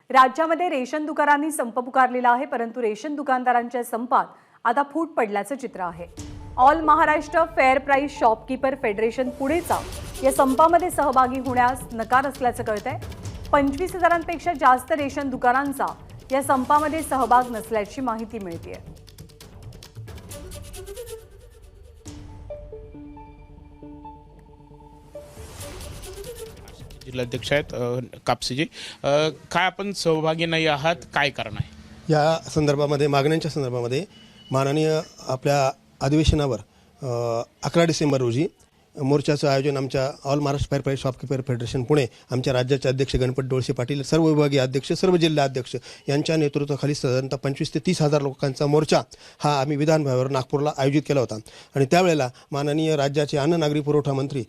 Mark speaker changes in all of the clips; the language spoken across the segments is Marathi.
Speaker 1: राज्यामध्ये रेशन दुकानांनी संप पुकारलेला आहे, परंतु रेशन दुकानदारांच्या संपात आता फूट पडल्याचं चित्र आहे। All Maharashtra fair price shopkeeper federation पुणेचा या संपामध्ये सहभागी होण्यास नकार असल्याचं कळतंय। 25,000पेक्षा जास्त रेशन दुकानांचा या संपामध्ये सहभाग नसल्याची माहिती मिळते।
Speaker 2: जिल्हाध्यक्ष आहेत कापसेजी, काय आपण सहभागी नाही आहात, काय कारण आहे?
Speaker 3: या संदर्भामध्ये मागण्यांच्या संदर्भामध्ये माननीय आपल्या अधिवेशनावर 11 डिसेंबर रोजी मोर्चाचं आयोजन आमच्या all Maharashtra fair price shopkeeper federation Pune आमच्या राज्याचे अध्यक्ष गणपत डोळसे पाटील, सर्व विभागीय अध्यक्ष, सर्व जिल्हा अध्यक्ष यांच्या नेतृत्वाखाली साधारणतः 25,000 ते 30,000 लोकांचा मोर्चा हा आम्ही विधान भवनावर नागपूरला आयोजित केला होता। आणि त्यावेळेला माननीय राज्याचे अन्न नागरी पुरवठा मंत्री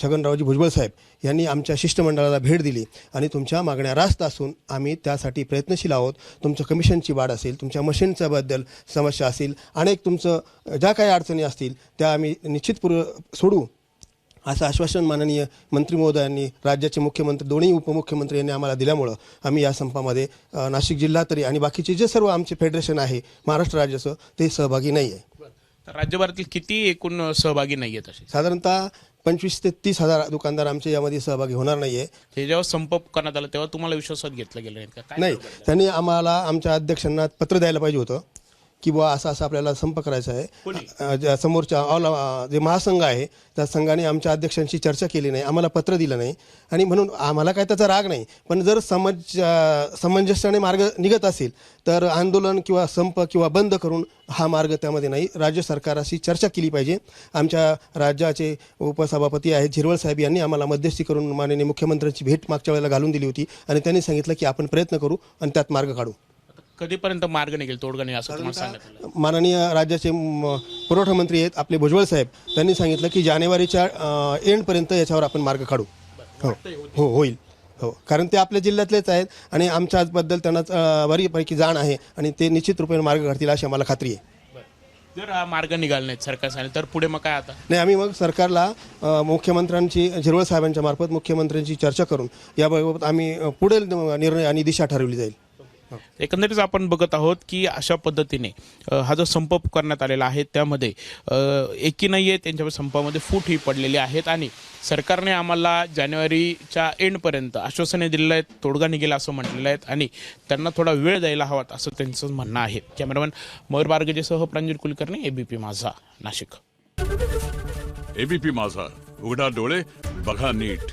Speaker 3: छगनरावजी भुजबळ साहेब यांनी आमच्या शिष्टमंडळाला भेट दिली आणि तुमच्या मागण्या रास्त असून आम्ही त्यासाठी प्रयत्नशील आहोत। तुमचं कमिशनची वाढ असेल, तुमच्या मशीनच्या बद्दल समस्या असेल, अनेक तुमचं ज्या काही अडचणी असतील त्या आम्ही निश्चित सोडू असं आश्वासन माननीय मंत्री महोदयांनी, राज्याचे मुख्यमंत्री, दोन्ही उपमुख्यमंत्री यांनी आम्हाला दिल्यामुळं आम्ही या संपामध्ये नाशिक जिल्हा तरी आणि बाकीचे जे सर्व आमचे फेडरेशन आहे महाराष्ट्र राज्याचं ते सहभागी नाही आहे।
Speaker 2: राज्यभरातील किती एकूण सहभागी नाही आहेत? असे
Speaker 3: साधारणतः 25,000 ते 30,000 दुकानदार आमचे यामध्ये सहभागी होणार नाही आहे।
Speaker 2: हे जेव्हा संप करण्यात आला तेव्हा तुम्हाला विश्वासात घेतलं गेलं नाही का?
Speaker 3: नाही, त्यांनी आम्हाला आमच्या अध्यक्षांना पत्र द्यायला पाहिजे होतं की बुवा असं असं आपल्याला संप करायचा आहे। समोरच्या ऑल जे महासंघ आहे त्या संघाने आमच्या अध्यक्षांशी चर्चा केली नाही, आम्हाला पत्र दिलं नाही आणि म्हणून आम्हाला काय त्याचा राग नाही, पण जर सामंजस्याने मार्ग निघत असेल तर आंदोलन किंवा संप किंवा बंद करून हा मार्ग त्यामध्ये नाही। राज्य सरकाराशी चर्चा केली पाहिजे। आमच्या राज्याचे उपसभापती आहेत झिरवळ साहेब यांनी आम्हाला मध्यस्थी करून माननीय मुख्यमंत्र्यांची भेट मागच्या वेळेला घालून दिली होती आणि त्यांनी सांगितलं की आपण प्रयत्न करू आणि त्यात मार्ग काढू।
Speaker 2: कधीपर्यंत मार्ग निघेल, तोडगा नाही असं तुम्हाला सांगितलं?
Speaker 3: माननीय राज्याचे पुरवठा मंत्री आहेत आपले भुजबळ साहेब, त्यांनी सांगितलं की जानेवारीच्या एंडपर्यंत याच्यावर आपण मार्ग काढू। हो होईल, हो, कारण ते आपल्या जिल्ह्यातलेच आहेत आणि आमच्याबद्दल त्यांना बरीपैकी जाण आहे आणि ते निश्चित रूपाने मार्ग काढतील अशी आम्हाला खात्री आहे।
Speaker 2: जर हा मार्ग निघाला नाही सरकार सांगेल तर पुढे मग काय? आता
Speaker 3: नाही, आम्ही मग सरकारला मुख्यमंत्र्यांची, झिरवळ साहेबांच्या मार्फत मुख्यमंत्र्यांची चर्चा करून याबाबत आम्ही पुढील निर्णय आणि दिशा ठरवली जाईल।
Speaker 2: एकंदरीत आपण बघत आहोत की अशा पद्धतीने हा जो संप करण्यात आलेला आहे त्यामध्ये एकी नाही आहे, त्यांच्या संपामध्ये फूट ही पडलेली आहेत आणि सरकारने आम्हाला जानेवारीच्या एंडपर्यंत आश्वासने दिलेलं आहेत, तोडगा निघेल असं म्हटलेलं आहे आणि त्यांना थोडा वेळ द्यायला हवा असं त्यांचं म्हणणं आहे। कॅमेरामॅन मयूर बारगजेसह प्रांजल कुलकर्णी, एबीपी माझा, नाशिक।
Speaker 4: एबीपी माझा, उघडा डोळे बघा नीट।